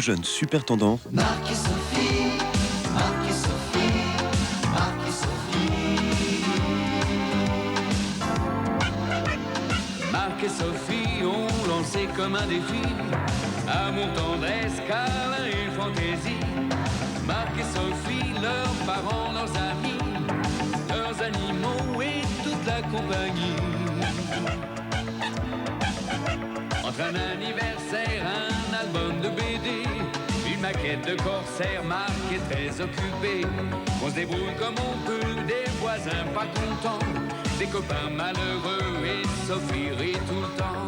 Jeune super tendance. Marc et Sophie, Marc et Sophie, Marc et Sophie. Marc et Sophie ont lancé comme un défi amour, tendresse, câlin et fantaisie. Marc et Sophie, leurs parents, leurs amis, leurs animaux et toute la compagnie. Entre un anniversaire, un album de BD, une maquette de corsaire, Marc est très occupé. On se débrouille comme on peut, des voisins pas contents, des copains malheureux et Sophie rit tout le temps.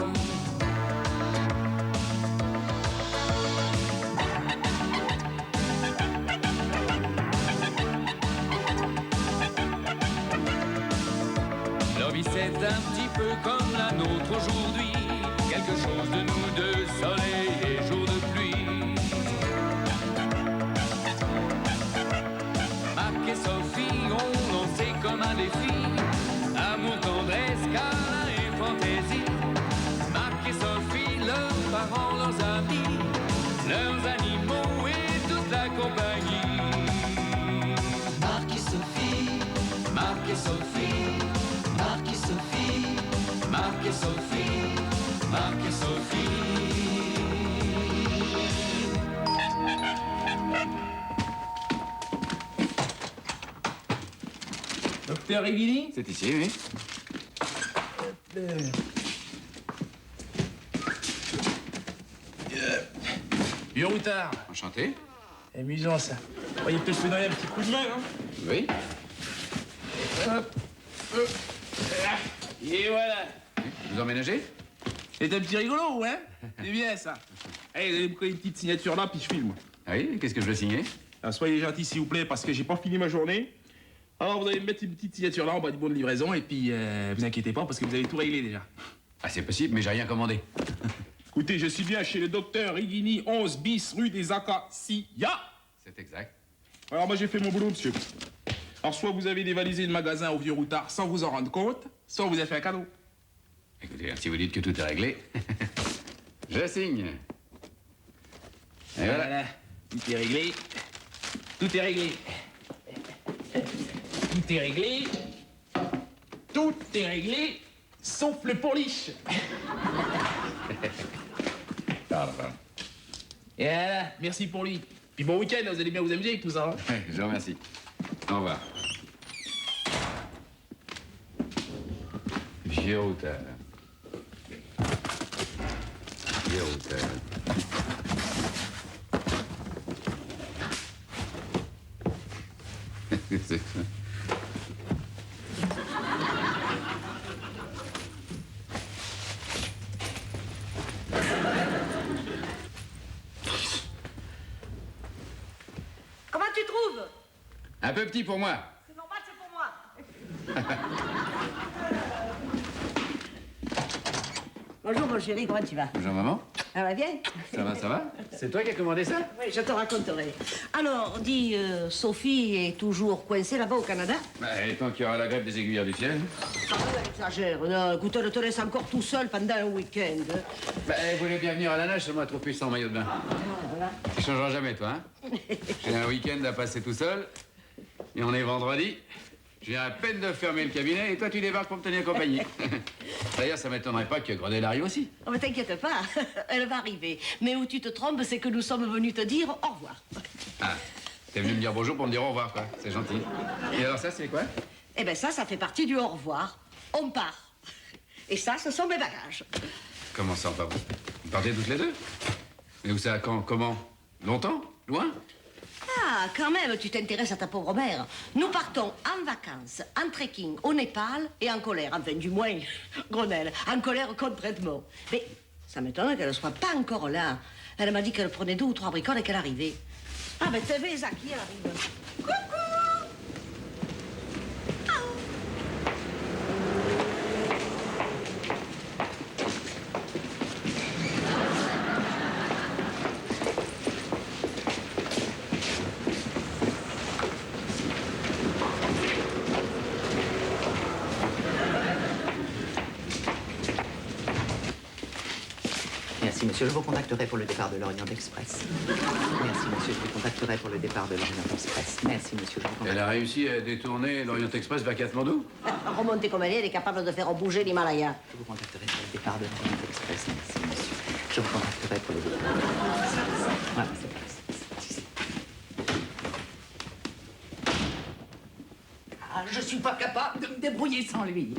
Leur vie c'est un petit peu comme la nôtre aujourd'hui, quelque chose de nous deux, soleil et jour de pluie. Marc et Sophie ont lancé comme un défi amour, tendresse, câlin et fantaisie. Marc et Sophie, leurs parents, leurs amis, leurs animaux et toute la compagnie. Marc et Sophie, Marc et Sophie, Marc et Sophie, Marc et Sophie, Marc et Sophie. Docteur Eguili? C'est ici, oui. Vieux routard. Enchanté. Amusant, ça. Voyez peut-être me donner un petit coup de main, hein? Oui. Hop, hop. Et voilà. Vous emménagez? C'est un petit rigolo, hein? C'est bien, ça. Allez, vous allez me coller une petite signature là, puis je filme. Ah oui, qu'est-ce que je veux signer? Alors, soyez gentil, s'il vous plaît, parce que j'ai pas fini ma journée. Alors, vous allez me mettre une petite signature là en bas du bon de livraison, et puis vous inquiétez pas, parce que vous avez tout réglé déjà. Ah, c'est possible, mais j'ai rien commandé. Écoutez, je suis bien chez le docteur Rigini, 11 bis, rue des Acacias. C'est exact. Alors, moi, j'ai fait mon boulot, monsieur. Alors, soit vous avez dévalisé le magasin au vieux routard sans vous en rendre compte, soit vous avez fait un cadeau. Écoutez, si vous dites que tout est réglé, je signe. Et voilà. Tout est réglé. Tout est réglé. Tout est réglé. Tout est réglé, sauf le pourliche. Pardon. Et voilà, merci pour lui. Puis bon week-end, vous allez bien vous amuser avec tout ça. Hein? Ouais, je vous remercie. Au revoir. Vieux routard. Vieux routard. C'est ça. Comment tu trouves? Un peu petit pour moi. C'est normal, c'est pour moi. Bonjour mon chéri, comment tu vas? Bonjour maman. Ça va bien? Ça va, ça va? C'est toi qui as commandé ça? Oui, je te raconterai. Alors, dis, Sophie est toujours coincée là-bas au Canada? Bah, et tant qu'il y aura la grève des aiguilleurs du ciel. Ah, elle exagère. Non, écoute, elle te laisse encore tout seul pendant un week-end. Bah, elle voulait bien venir à la nage, seulement trop puissant en maillot de bain. Voilà. Tu changeras jamais, toi, hein? J'ai un week-end à passer tout seul. Et on est vendredi. J'ai à peine de fermer le cabinet et toi, tu débarques pour me tenir compagnie. D'ailleurs, ça m'étonnerait pas que Grenelle arrive aussi. Oh, mais t'inquiète pas, elle va arriver. Mais où tu te trompes, c'est que nous sommes venus te dire au revoir. Ah, t'es venu me dire bonjour pour me dire au revoir, quoi. C'est gentil. Et alors ça, c'est quoi? Eh ben ça fait partie du au revoir. On part. Et ça, ce sont mes bagages. Comment ça, pas vous? Vous partez toutes les deux? Mais où ça, quand, comment? Longtemps? Loin? Ah, quand même, tu t'intéresses à ta pauvre mère. Nous partons en vacances, en trekking au Népal et en colère. Enfin, du moins, Grenelle, en colère contre Edmond. Mais ça m'étonne qu'elle ne soit pas encore là. Elle m'a dit qu'elle prenait 2 ou 3 bricoles et qu'elle arrivait. Ah, ben, t'es vu, Zaki, elle arrive. Coucou! Merci, monsieur, je vous contacterai pour le départ de l'Orient Express. Merci, monsieur, je vous contacterai pour le départ de l'Orient Express. Merci, monsieur, je vous contacterai. Elle a réussi à détourner l'Orient Express vers Katmandou? Remontée comme elle est capable de faire bouger l'Himalaya. Je vous contacterai pour le départ de l'Orient Express. Merci, monsieur. Je vous contacterai pour le départ de l'Orient Express. Voilà, c'est parti. Ah, je suis pas capable de me débrouiller sans lui.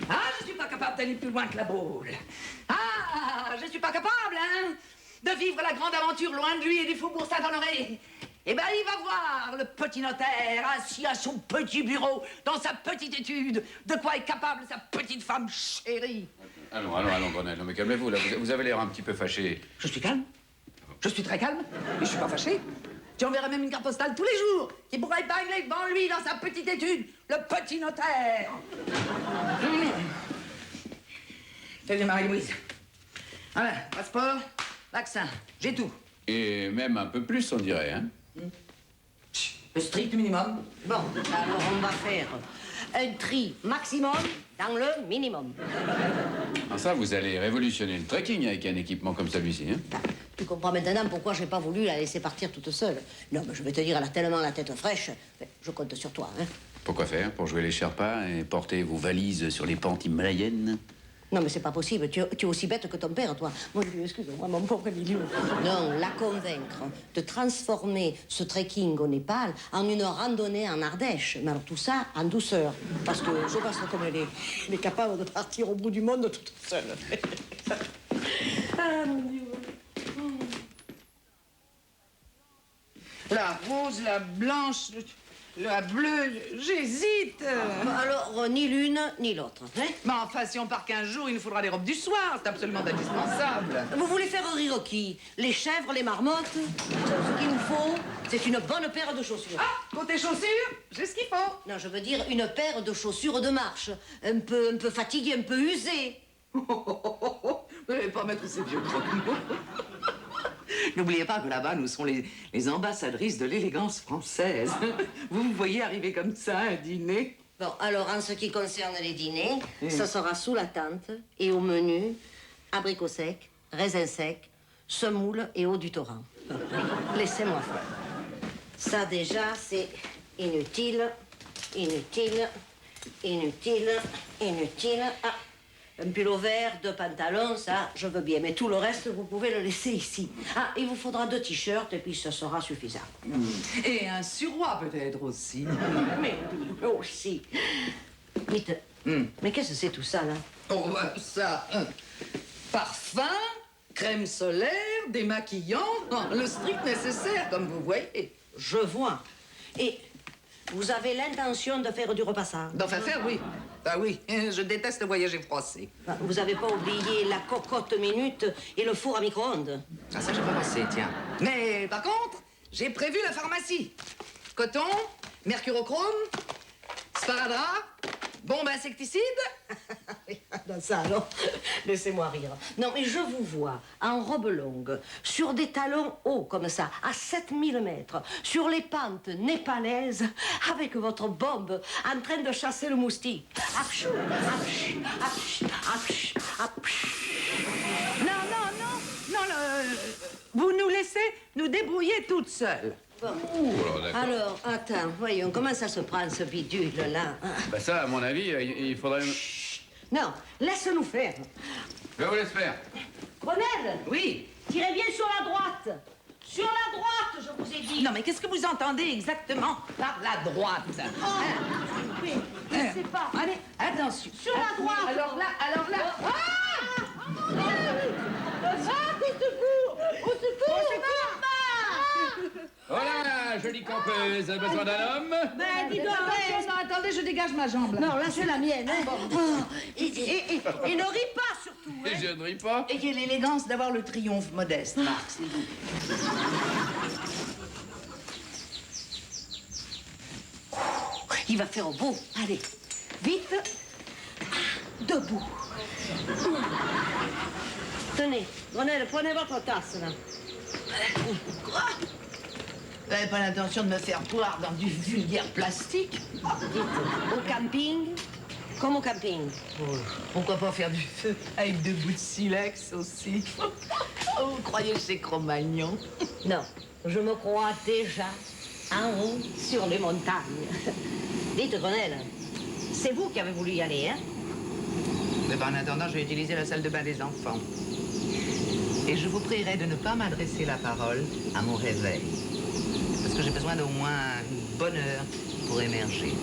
Ah, je suis pas capable d'aller plus loin que la boule. Ah, je suis pas capable, hein, de vivre la grande aventure loin de lui et du faubourg Saint-Honoré. Eh ben, il va voir le petit notaire assis à son petit bureau, dans sa petite étude, de quoi est capable sa petite femme chérie. Allons, Grenelle, non mais calmez-vous, là, vous avez l'air un petit peu fâché. Je suis calme. Je suis très calme. Et je suis pas fâché. Tu enverras même une carte postale tous les jours qui pourra épingler devant lui dans sa petite étude le petit notaire. Salut Marie-Louise. Voilà, passeport, vaccin, j'ai tout. Et même un peu plus, on dirait, hein? Le strict minimum. Bon, alors on va faire un tri maximum dans le minimum. En ça, vous allez révolutionner le trekking avec un équipement comme celui-ci, hein? Tu comprends maintenant pourquoi j'ai pas voulu la laisser partir toute seule. Non, mais je vais te dire, elle a tellement la tête fraîche. Je compte sur toi, hein. Pourquoi faire? Pour jouer les Sherpas et porter vos valises sur les pentes himalayennes? Non, mais c'est pas possible. Tu es aussi bête que ton père, toi. Mon Dieu, excuse-moi, mon pauvre Liliou. Non, la convaincre de transformer ce trekking au Népal en une randonnée en Ardèche. Mais alors tout ça en douceur. Parce que je pense comme elle est capable de partir au bout du monde toute seule. Ah, mon Dieu. La rose, la blanche, la bleue, j'hésite. Alors, ni l'une ni l'autre. Hein? Mais enfin, si on part 15 jours, il nous faudra les robes du soir. C'est absolument indispensable. Vous voulez faire rire qui? Les chèvres, les marmottes? Ce qu'il nous faut, c'est une bonne paire de chaussures. Ah, côté chaussures, j'ai ce qu'il faut. Non, je veux dire une paire de chaussures de marche. Un peu fatiguées, un peu usées. Vous n'allez pas mettre ces vieux croque-mots. N'oubliez pas que là-bas, nous serons les ambassadrices de l'élégance française. Vous me voyez arriver comme ça à un dîner? Bon, alors, en ce qui concerne les dîners, ça sera sous la tente et au menu, abricots secs, raisins secs, semoule et eau du torrent. Laissez-moi faire. Ça, déjà, c'est inutile. Ah, un pull vert, 2 pantalons, ça, je veux bien. Mais tout le reste, vous pouvez le laisser ici. Ah, il vous faudra 2 t-shirts et puis ce sera suffisant. Et un surroi peut-être aussi. Mais aussi. Vite. Mais qu'est-ce que c'est tout ça, là? Oh, ça, parfum, crème solaire, démaquillant, le strict nécessaire, comme vous voyez. Je vois. Et vous avez l'intention de faire du repassage? D'enfin faire, oui. Ah oui, je déteste voyager froissé. Vous n'avez pas oublié la cocotte minute et le four à micro-ondes? Ah, ça, j'ai pas pensé, tiens. Mais par contre, j'ai prévu la pharmacie. Coton, mercurochrome, sparadrap, bombe insecticide. Dans ça, alors, laissez-moi rire. Non, mais je vous vois en robe longue, sur des talons hauts comme ça, à 7000 mètres, sur les pentes népalaises, avec votre bombe en train de chasser le moustique. Apchou, apch, apch, apch, apch. Non, vous nous laissez nous débrouiller toutes seules. Bon. Oh, d'accord. Alors, attends, voyons, comment ça se prend, ce bidule-là? Bah ça, à mon avis, il faudrait... Non, laisse-nous faire. Je vous laisse faire. Grenelle, Oui. tirez bien sur la droite. Sur la droite, je vous ai dit. Non, mais qu'est-ce que vous entendez exactement par la droite? Oui, je sais pas. Allez, attention. Sur la droite. Alors là. Ah! Au secours, Voilà, jolie campeuse, besoin d'un homme? Ben, dis donc, Attention, non, attendez, je dégage ma jambe, là. non, là, c'est la mienne, hein. Oh, et ne ris pas, surtout, hein. Je ne ris pas. Ayez l'élégance d'avoir le triomphe modeste, Marc, s'il vous plaît. Il va faire beau. Allez, vite. Debout. Tenez, Grenelle, prenez votre tasse, là. Quoi? Vous n'avez pas l'intention de me faire boire dans du vulgaire plastique? Dites, au camping, Comme au camping. Pourquoi pas faire du feu avec 2 bouts de silex aussi? Oh, vous croyez que c'est Cro-Magnon? Non, je me crois déjà en haut sur les montagnes. Dites, Grenelle, c'est vous qui avez voulu y aller, hein? Eh ben, en attendant, je vais utiliser la salle de bain des enfants. Et je vous prierai de ne pas m'adresser la parole à mon réveil. Parce que j'ai besoin d'au moins une bonne heure pour émerger.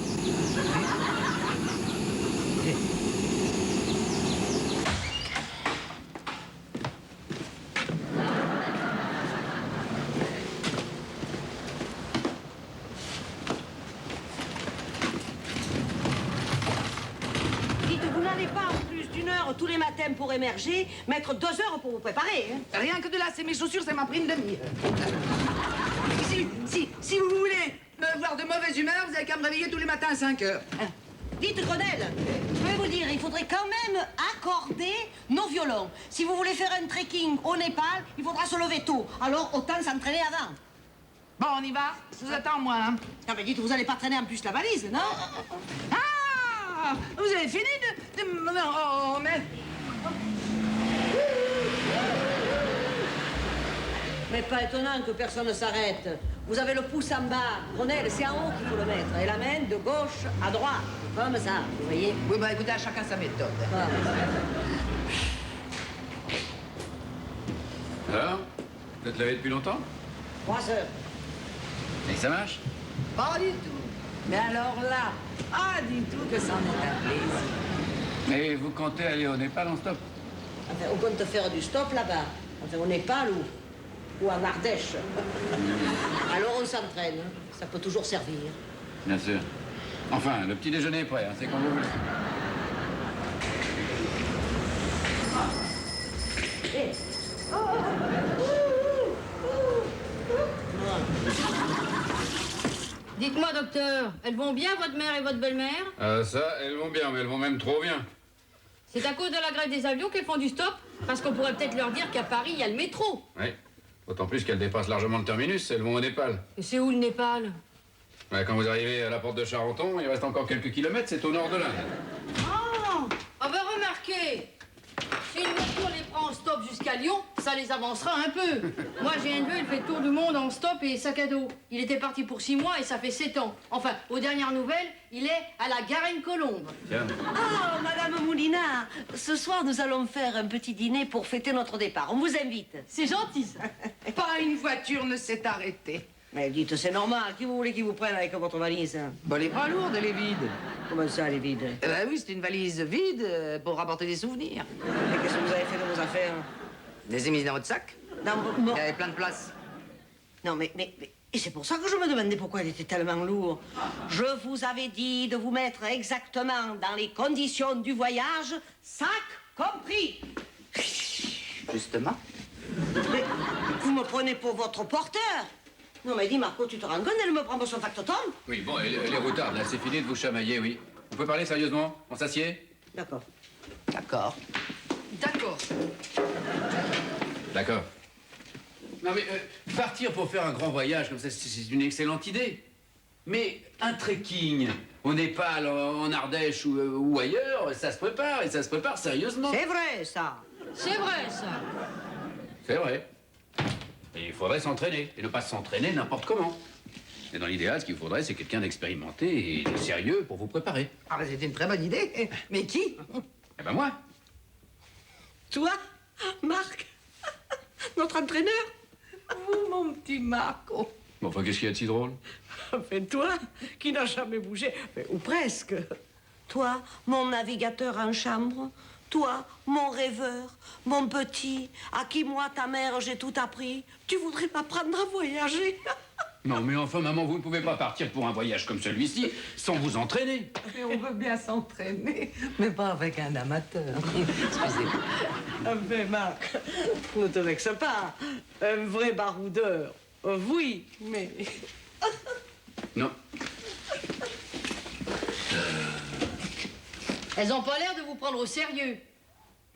Dites, vous n'allez pas en plus d'une heure tous les matins pour émerger, mettre 2 heures pour vous préparer, hein? Rien que de là, c'est mes chaussures, ça m'a pris une demi-heure. Si vous voulez me voir de mauvaise humeur, vous avez qu'à me réveiller tous les matins à 5 heures. Dites, Grenelle, je vais vous dire, il faudrait quand même accorder nos violons. Si vous voulez faire un trekking au Népal, il faudra se lever tôt. Alors, autant s'entraîner avant. Bon, on y va. Je vous attends, moi. Hein. Ah, mais dites, vous allez pas traîner en plus la valise, non? Ah! Vous avez fini de... Non, oh, mais... Mais pas étonnant que personne ne s'arrête. Vous avez le pouce en bas. Grenelle, c'est en haut qu'il faut le mettre. Et la main de gauche à droite. Comme ça, vous voyez? Oui, bah écoutez, à chacun sa méthode. Voilà. Alors, vous êtes levé depuis longtemps? 3 heures. Et ça marche? Pas du tout. Mais alors là, pas du tout que c'en est un plaisir. Et vous comptez aller au Népal en stop? Enfin, on compte faire du stop là-bas. Enfin, au Népal ou en Ardèche. Alors on s'entraîne. Ça peut toujours servir. Bien sûr. Enfin, le petit déjeuner est prêt, hein, c'est quand vous voulez. Dites-moi, docteur, elles vont bien, votre mère et votre belle-mère? Ça, elles vont bien, mais elles vont même trop bien. C'est à cause de la grève des avions qu'elles font du stop? Parce qu'on pourrait peut-être leur dire qu'à Paris, il y a le métro. Oui. D'autant plus qu'elles dépassent largement le terminus, elles vont au Népal. Et c'est où le Népal? Ouais, quand vous arrivez à la porte de Charenton, il reste encore quelques kilomètres, c'est au nord de l'Inde. Oh! Ah ben remarquez, si une voiture les prend en stop jusqu'à Lyon, ça les avancera un peu. Moi, j'ai un neveu, il fait le tour du monde en stop et sac à dos. Il était parti pour 6 mois et ça fait 7 ans. Enfin, aux dernières nouvelles, il est à la Garenne-Colombe. Tiens. Ah, Madame Moulina, ce soir, nous allons faire un petit dîner pour fêter notre départ. On vous invite. C'est gentil, ça. Pas une voiture ne s'est arrêtée. Mais dites, c'est normal. Qui vous voulez qu'ils vous prennent avec votre valise? Bon, les bras lourds, elle est vide. Comment ça, elle est vide? Eh ben oui, c'est une valise vide pour rapporter des souvenirs. Mais qu'est-ce que vous avez fait de vos affaires? Les ai mises dans votre sac. Dans Il y avait plein de place. Non, mais... Et c'est pour ça que je me demandais pourquoi il était tellement lourd. Je vous avais dit de vous mettre exactement dans les conditions du voyage, sac compris. Justement. Mais vous me prenez pour votre porteur. Non, mais dis, Marco, tu te rends compte, elle me prend pour son factotum? Oui, bon, les routards, là, c'est fini de vous chamailler, oui. Vous pouvez parler sérieusement? On s'assied? D'accord. D'accord. D'accord. D'accord. Non, mais partir pour faire un grand voyage comme ça, c'est une excellente idée. Mais un trekking au Népal, en Ardèche ou ailleurs, ça se prépare, et ça se prépare sérieusement. C'est vrai, ça. C'est vrai, ça. C'est vrai. Et il faudrait s'entraîner, et ne pas s'entraîner n'importe comment. Et dans l'idéal, ce qu'il faudrait, c'est quelqu'un d'expérimenté et de sérieux pour vous préparer. Ah, ben, c'est une très bonne idée. Mais qui? Eh ben moi. Toi, Marc, notre entraîneur? Vous, mon petit Marco. Bon, enfin, qu'est-ce qu'il y a de si drôle? Enfin, toi, qui n'as jamais bougé, mais, ou presque. Toi, mon navigateur en chambre. Toi, mon rêveur, mon petit, à qui, moi, ta mère, j'ai tout appris. Tu voudrais m'apprendre à voyager? Non, mais enfin, maman, vous ne pouvez pas partir pour un voyage comme celui-ci sans vous entraîner. Mais on veut bien s'entraîner, mais pas avec un amateur. Excusez-moi. Mais Marc, ne te vexe pas. Un vrai baroudeur, oui, mais... Non. Elles ont pas l'air de vous prendre au sérieux.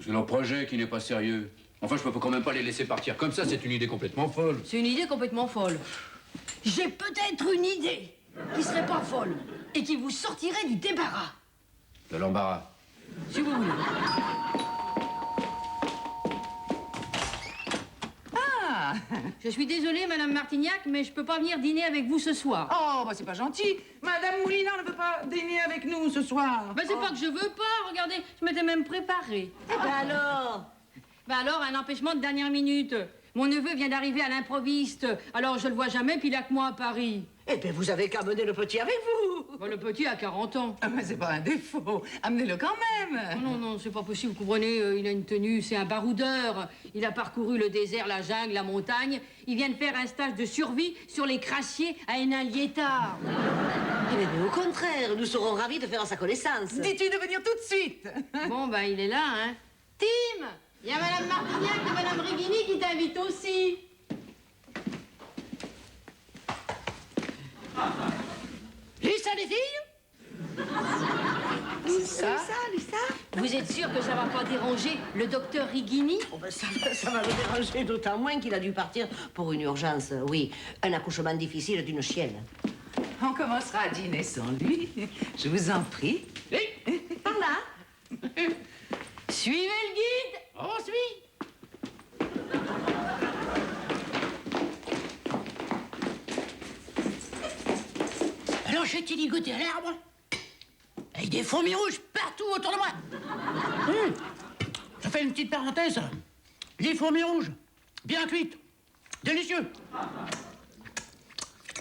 C'est leur projet qui n'est pas sérieux. Enfin, je peux quand même pas les laisser partir comme ça, c'est une idée complètement folle. C'est une idée complètement folle. J'ai peut-être une idée qui serait pas folle et qui vous sortirait du débarras. De l'embarras. Si vous voulez. Ah! Je suis désolée, Madame Martignac, mais je peux pas venir dîner avec vous ce soir. Oh, bah c'est pas gentil. Madame Moulina ne veut pas dîner avec nous ce soir. Ben, c'est pas que je veux pas, regardez, je m'étais même préparée. Eh ben alors? Ben alors, un empêchement de dernière minute. Mon neveu vient d'arriver à l'improviste, alors je le vois jamais, puis il a que moi à Paris. Eh bien, vous avez qu'à mener le petit avec vous. Ben, le petit a 40 ans. Ah, mais c'est pas un défaut. Amenez-le quand même. Non, non, c'est pas possible, vous comprenez, il a une tenue, c'est un baroudeur. Il a parcouru le désert, la jungle, la montagne. Il vient de faire un stage de survie sur les crassiers à Hénin-Liétard. Eh bien, au contraire, nous serons ravis de faire sa connaissance. Dis-tu de venir tout de suite? Bon, ben, il est là, hein. Tim! Il y a Madame Martignac et Madame Rigini qui t'invitent aussi. Lisa, les filles? Ça? Lisa? Vous êtes sûr que ça va pas déranger le docteur Rigini? Oh, ben, ça va le déranger d'autant moins qu'il a dû partir pour une urgence. Oui, un accouchement difficile d'une chienne. On commencera à dîner sans lui. Je vous en prie. Par là? Suivez le guide! On suit. Alors j'ai-il ligoté à l'arbre, avec des fourmis rouges partout autour de moi. Je fais une petite parenthèse. Les fourmis rouges, bien cuites, délicieux.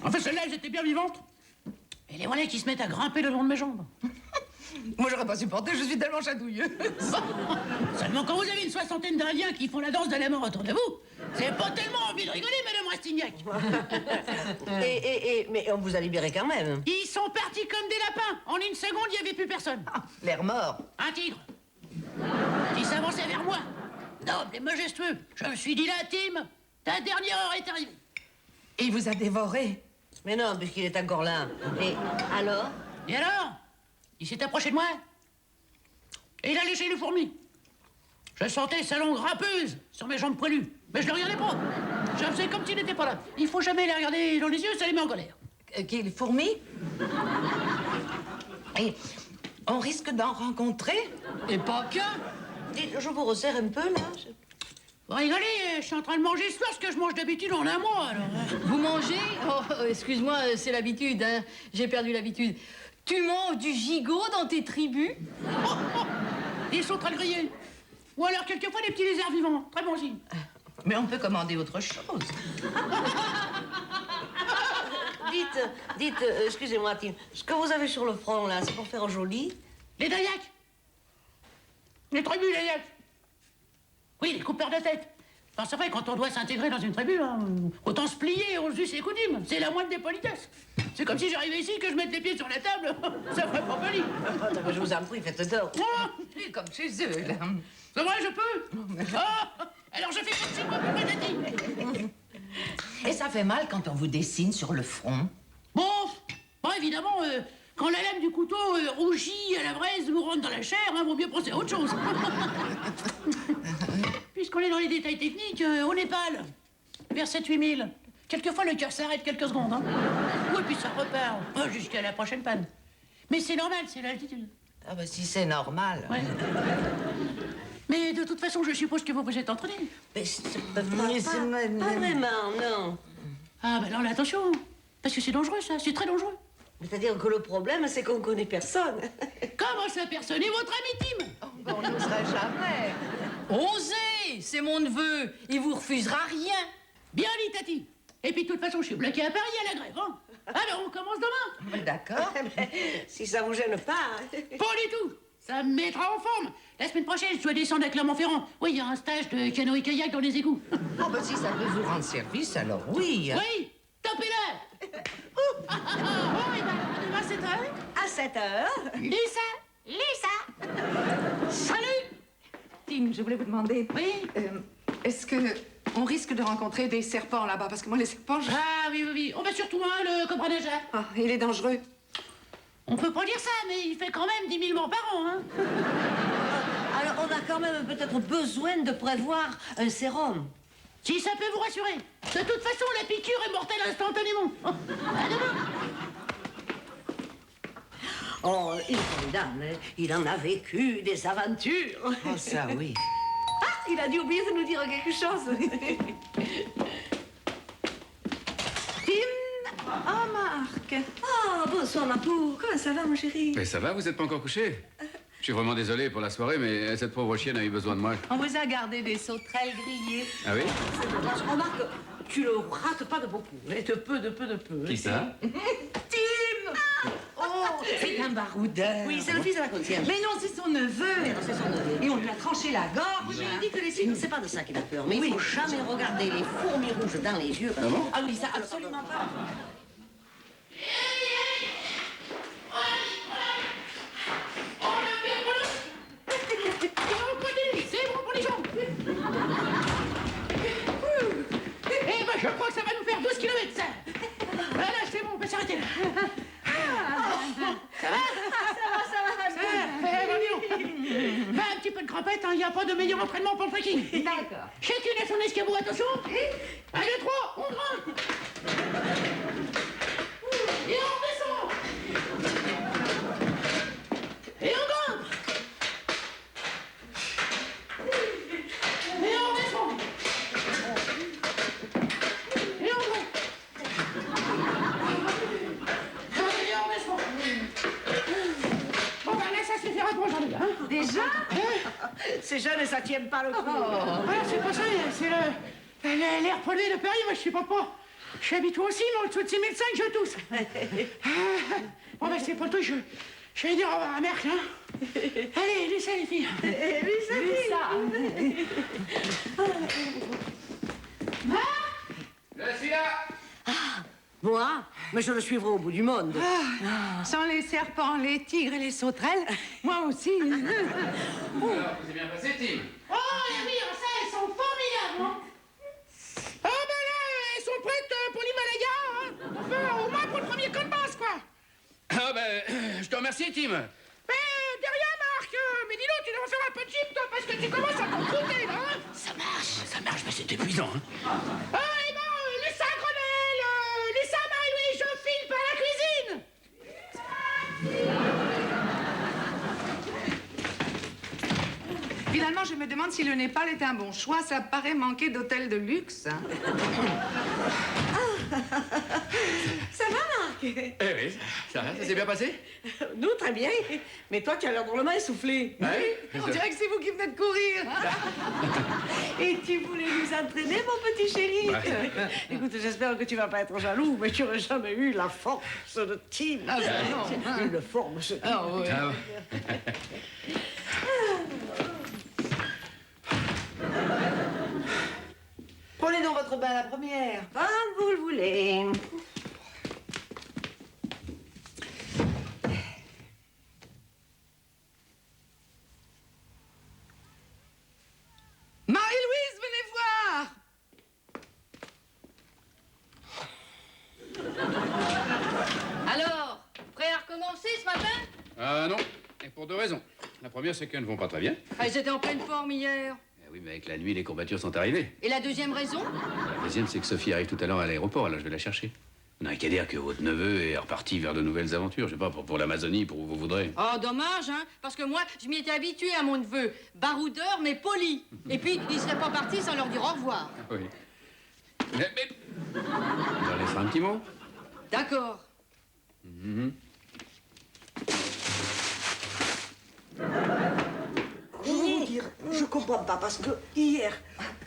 En fait, celles-là, elles étaient bien vivantes. Et les voilà qui se mettent à grimper le long de mes jambes. Moi, j'aurais pas supporté, je suis tellement chatouilleux. Seulement quand vous avez une soixantaine d'Indiens qui font la danse de la mort autour de vous, c'est pas tellement envie de rigoler, Madame Rastignac. Mais on vous a libéré quand même. Ils sont partis comme des lapins. En une seconde, il n'y avait plus personne. L'air mort. Un tigre qui s'avançait vers moi, noble et majestueux. Je me suis dit là, Tim, ta dernière heure est arrivée. Et il vous a dévoré. Mais non, puisqu'il est encore là. Et alors? Et alors? Il s'est approché de moi et il a léché les fourmis. Je sentais sa langue râpeuse sur mes jambes poilues, mais je ne le regardais pas. Je faisais comme s'il n'était pas là. Il faut jamais les regarder dans les yeux, ça les met en colère. Qu'il fourmi? Et on risque d'en rencontrer? Et pas qu'un! Dites, je vous resserre un peu, là. Vous rigolez, je suis en train de manger ce soir ce que je mange d'habitude en un mois, alors. Vous mangez? Oh, excuse-moi, c'est l'habitude, hein. J'ai perdu l'habitude. Tu manges du gigot dans tes tribus? Ils sont très grillés. Ou alors quelquefois des petits lézards vivants. Très bon signe. Mais on peut commander autre chose. Dites, excusez-moi, Tim, ce que vous avez sur le front, là, c'est pour faire joli? Les Dayaks. Les tribus Dayaks. Oui, les coupeurs de tête. Enfin, c'est vrai, quand on doit s'intégrer dans une tribu, hein, autant se plier aux us et coutumes. C'est la moindre des politesses. C'est comme si j'arrivais ici, que je mette les pieds sur la table. Ça ferait pas poli. Je vous en prie, faites donc. Comme chez eux, là. C'est vrai, je peux. Ah, alors je fais comme chez moi, patati. Et ça fait mal quand on vous dessine sur le front? Bon, évidemment, quand la lame du couteau rougit à la braise ou rentre dans la chair, hein, vaut mieux penser à autre chose. Puisqu'on est dans les détails techniques, au Népal, vers 7-8 000, quelquefois le cœur s'arrête quelques secondes. Hein. Oui, puis ça repart, jusqu'à la prochaine panne. Mais c'est normal, c'est l'altitude. Ah bah si c'est normal. Ouais. Mais de toute façon, je suppose que vous vous êtes entraîné. Mais pas vraiment, non. Ah, bah alors là, attention, parce que c'est dangereux, ça, c'est très dangereux. C'est-à-dire que le problème, c'est qu'on connaît personne. Comment ça, personne? Et votre ami Tim? On n'oserait jamais. Osez! C'est mon neveu. Il vous refusera rien. Bien dit, Tati. Et puis, de toute façon, je suis bloqué à Paris à la grève, hein. Alors, on commence demain. D'accord. Si ça vous gêne pas. Pas du tout. Ça me mettra en forme. La semaine prochaine, je dois descendre à Clermont-Ferrand. Oui, il y a un stage de canoë-kayak dans les égouts. Oh bah si ça peut vous rendre service, alors oui. Oui, topez-le. Oh, et ben, demain, c'est à 7h. Lisa. Salut. Tim, je voulais vous demander. Oui. Est-ce que on risque de rencontrer des serpents là-bas? Parce que moi, les serpents, Ah oui. On va surtout le cobra nageur. Ah, il est dangereux. On peut pas dire ça, mais il fait quand même 10 000 morts par an, hein. Alors, on a quand même peut-être besoin de prévoir un sérum. Si ça peut vous rassurer. De toute façon, la piqûre est mortelle instantanément. À demain. Oh, il est formidable, hein. Il en a vécu des aventures. Oh, ça, oui. Ah, il a dû oublier de nous dire quelque chose. Tim. Oh, Marc. Ah, bonsoir, ma poule. Comment ça va, mon chéri? Mais ça va, vous êtes pas encore couché? Je suis vraiment désolé pour la soirée, mais cette pauvre chienne a eu besoin de moi. On vous a gardé des sauterelles grillées. Ah oui? Remarque, tu le rates pas de beaucoup. Mais de peu. Qui ça? Tim! Oh, c'est un baroudeur. Oui, c'est le fils de la concierge. Mais non, c'est son neveu. Mais non, c'est son neveu. Et on lui a tranché la gorge. Je lui ai dit que les signes, c'est pas de ça qu'il a peur. Mais il faut jamais regarder les fourmis rouges dans les yeux. Ah bon? Ah oui, ça, absolument pas. C'est bon pour les jambes. Eh ben, je crois que ça va nous faire 12 km, ça. Voilà, c'est bon, on peut s'arrêter là. Ça va? Eh ben, dis donc. Un petit peu de crampette, il n'y a pas de meilleur entraînement pour le trekking. D'accord. Chacune a son escabeau, attention. 1, 2, 3, on grimpe. Et on descend. Et on grimpe. Et on descend. Et on grimpe. Et on descend. Bon, ben là, ça suffira pour aujourd'hui, hein. Déjà? C'est jeune et ça tient pas le coup. Ah, c'est pas ça, c'est l'air pollué de Paris. Moi, je suis pas. Je suis habitué aussi, mais au-dessous de 6005, je tousse. Bon, ben, c'est pas le tout, je vais dire au revoir à Merck, hein. Allez, Lisa, les filles. Je suis là. Moi? Mais je le suivrai au bout du monde. Sans les serpents, les tigres et les sauterelles, moi aussi. Alors, vous avez bien passé, Tim? Oh, oui, ça, elles sont formidables, hein. Ah, ben là, elles sont prêtes pour l'Himalaya, hein. Enfin, au moins pour le premier combat, quoi. Ah ben, je te remercie, Tim. Mais de rien, Marc. Mais dis donc, tu devrais faire un peu de gym, toi, parce que tu commences à t'en foutre, là, hein. Ça marche, mais c'est épuisant, hein. Ah, et ben, les ça, Grenelle, les ça, Marie-Louise, je file par la cuisine. Finalement, je me demande si le Népal est un bon choix. Ça paraît manquer d'hôtels de luxe. Hein. Ça va, Marc? Eh oui, ça s'est bien passé? Nous, très bien. Mais toi, tu as l'air drôlement essoufflé. On dirait que c'est vous qui venez de courir. Et tu voulais nous entraîner, mon petit chéri? Écoute, j'espère que tu vas pas être jaloux, mais tu n'aurais jamais eu la force de Tim. Ah ben non. Une forme, ce Tim. Ah ouais. Ah ouais. Prenez donc votre bain à la première. Comme vous le voulez. Marie-Louise, venez voir. Alors, prêt à recommencer ce matin? Ah non, et pour deux raisons. La première, c'est qu'elles ne vont pas très bien. Ah, ils étaient en pleine forme hier. Eh oui, mais avec la nuit, les courbatures sont arrivées. Et la deuxième raison? La deuxième, c'est que Sophie arrive tout à l'heure à l'aéroport, alors je vais la chercher. On n'a qu'à dire que votre neveu est reparti vers de nouvelles aventures. Je sais pas, pour l'Amazonie, pour où vous voudrez. Oh, dommage, hein? Parce que moi, je m'y étais habituée à mon neveu. Baroudeur, mais poli. Et puis, il serait pas parti sans leur dire au revoir. Oui. Mais... On leur laissera un petit mot. D'accord. Comment vous dire? Je comprends pas, parce que hier,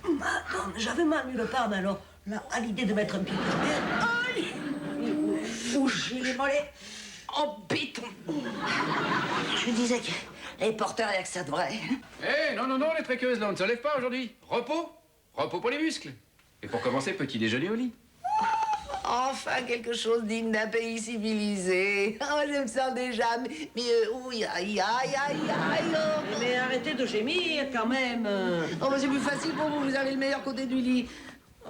madame, j'avais mal nulle part, mais alors, là, à l'idée de mettre un pied par terre, aïe! Où j'ai les mollets en béton. Je disais que les porteurs, il n'y a que ça de vrai. Eh, non, les tréqueuses, là, on ne se lève pas aujourd'hui. Repos. Repos pour les muscles. Et pour commencer, petit déjeuner au lit. Enfin, quelque chose digne d'un pays civilisé. Oh, je me sens déjà mieux. Oui, aïe, aïe, aïe, aïe. Oh. Mais arrêtez de gémir, quand même. Oh, mais c'est plus facile pour vous, vous avez le meilleur côté du lit.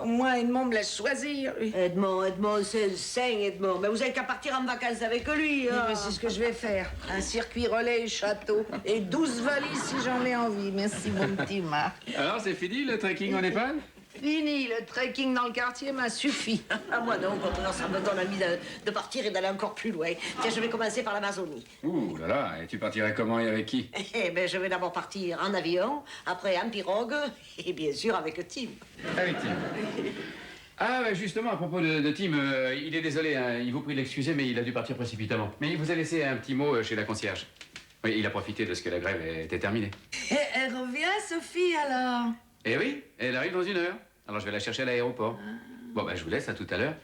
Moi, Edmond me laisse choisir. Oui. Edmond, c'est sain, Edmond. Mais vous n'avez qu'à partir en vacances avec lui. Oui, Hein. mais c'est ce que je vais faire. Un circuit relais et château. Et 12 valises si j'en ai envie. Merci, mon petit Marc. Alors, c'est fini, le trekking au Népal? Fini, le trekking dans le quartier m'a suffi. À moi donc, au contraire, ça me donne envie de partir et d'aller encore plus loin. Tiens, je vais commencer par l'Amazonie. Ouh là là, et tu partirais comment et avec qui? Eh ben, je vais d'abord partir en avion, après en pirogue, et bien sûr avec Tim. Avec Tim. Ah, bah justement, à propos de Tim, il est désolé, hein, il vous prie de l'excuser, mais il a dû partir précipitamment. Mais il vous a laissé un petit mot chez la concierge. Oui, il a profité de ce que la grève était terminée. Et elle revient, Sophie, alors? Eh oui, elle arrive dans 1 heure. Alors je vais la chercher à l'aéroport. Bon, bah je vous laisse, à tout à l'heure.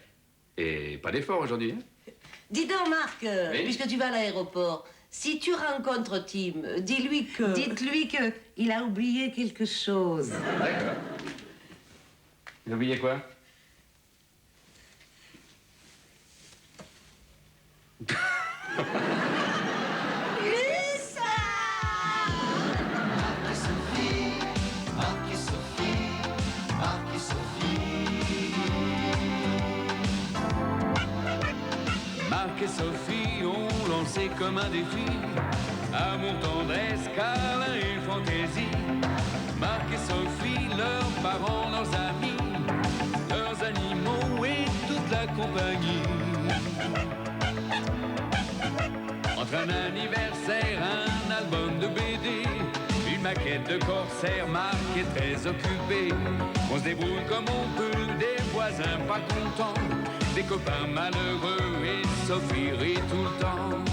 Et pas d'effort aujourd'hui, hein? Dis donc, Marc, Oui? puisque tu vas à l'aéroport, si tu rencontres Tim, dis-lui que... Dites-lui que il a oublié quelque chose. D'accord. Vous avez oublié quoi? Marc et Sophie, Marc et Sophie. Marc et Sophie ont lancé comme un défi amour, tendresse, câlin et fantaisie. Marc et Sophie, leurs parents, leurs amis, leurs animaux et toute la compagnie. Entre un anniversaire, un album de BD, une maquette de corsaire, Marc est très occupé. On se débrouille comme on peut, des voisins pas contents, des copains malheureux et Sophie rit tout le temps.